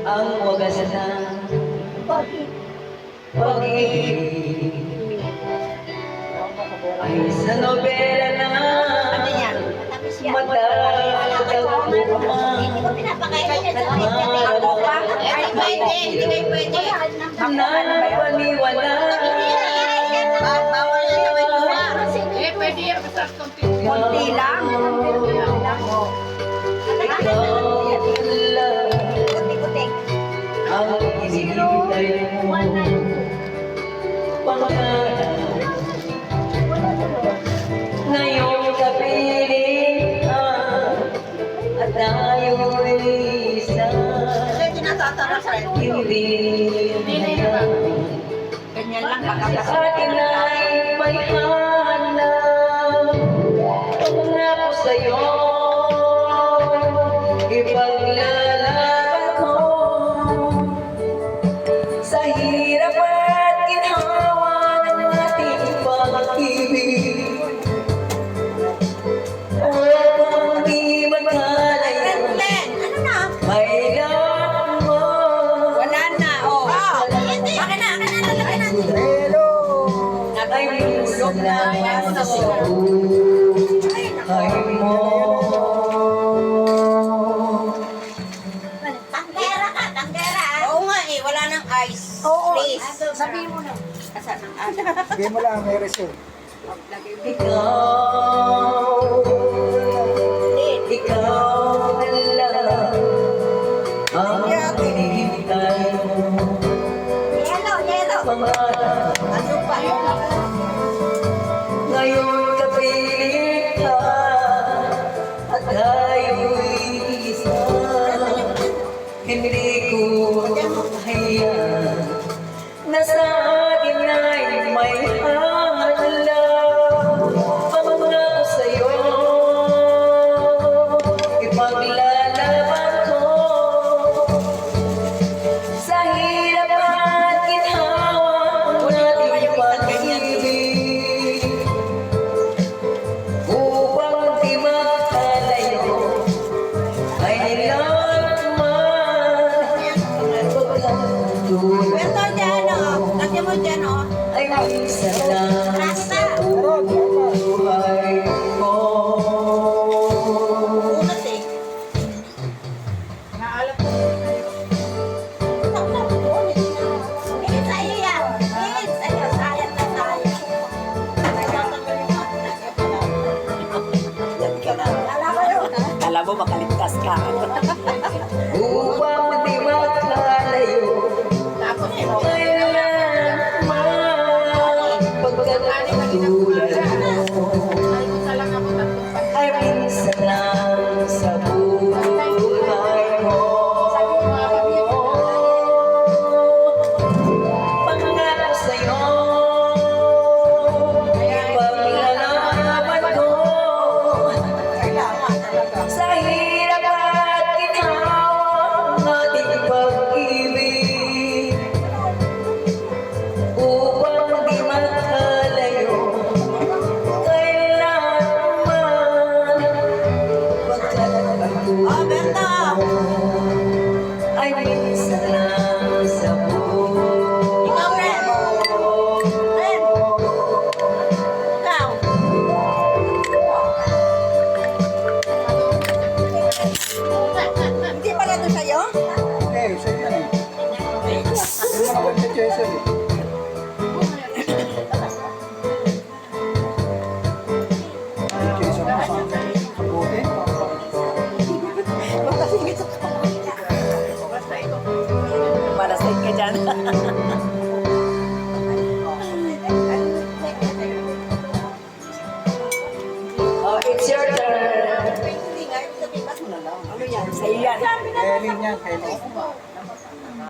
ang wagas ng pag-ibig ay sa nobela na matagpuan. Hindi ko pinapakain. Ako pa? Ay, pwede. Hindi kayo pwede. Nanapaniwala. Bawal na sa may tuwa. Pwede yan. Kunti lang. Ikaw lang Kunti-kunti. ang inihintay mo. Pangarap ngayong kapiling at tayo'y isa. Kasi tinatatara sa Hindi na ganyan lang. sa atin ay may hanap. Pangako sa'yo, ipaglalaban ko sa hirap at ginhawa ng ating pag-ibig. Upang di magkalayo, Ano na? may lamang Wala na. Oh. Akin na. Lalagyan natin. ay minsan lang sa buhay mo. Tanggera ka. Tanggera. Oo nga eh. Wala nang ice. Please. Sabihin mo na. Kasan ang ice. Bigay mo lang, may resume. Ikaw lang ang hinihintay mo. Yellow. Pangarap Ano pa? ngayon kapiling ka at tayo'y isa. Hindi ko hayaan na sa akin ay may halaw. Pangako sa'yo, ipaglalaban ko sa hirap at ginhawa ng ating pag-ibig. Upang di magkalayo, kailanman pagkatulad Pwento dyan o. Lagyan mo dyan o. ay minsan lang sa buhay ko. Unat eh. Naalam ko. Higit sa'yo yan. Higit sa'yo. Sayang na sayang. Alam ko yun. Kala mo makaligtas ka. Upang di magkalayo, Tapos eh. kailanman pagkatulad mo Ay, kung lang ako tatlong pa. ay minsan lang sa buhay mo. Pangako sa'yo, ipaglalaban ko sa hirap at ginhawa ng ating pag-ibig. Upang di magkalayo, kailanman pagkatulad mo ay minsan lang sa buhay Ikaw, Ren. mo. Ren. Ikaw. Hindi pala ito sa'yo? Eh, sa'yo yan eh. Hindi mo naman si Jason eh. Si Jason mo sa bote. Magkasingit sa Para sa ka dyan. Oh, it's your turn. Hindi nga, sabihin mo na lang. Sa'yo yan. Kaya linya, kaya linya.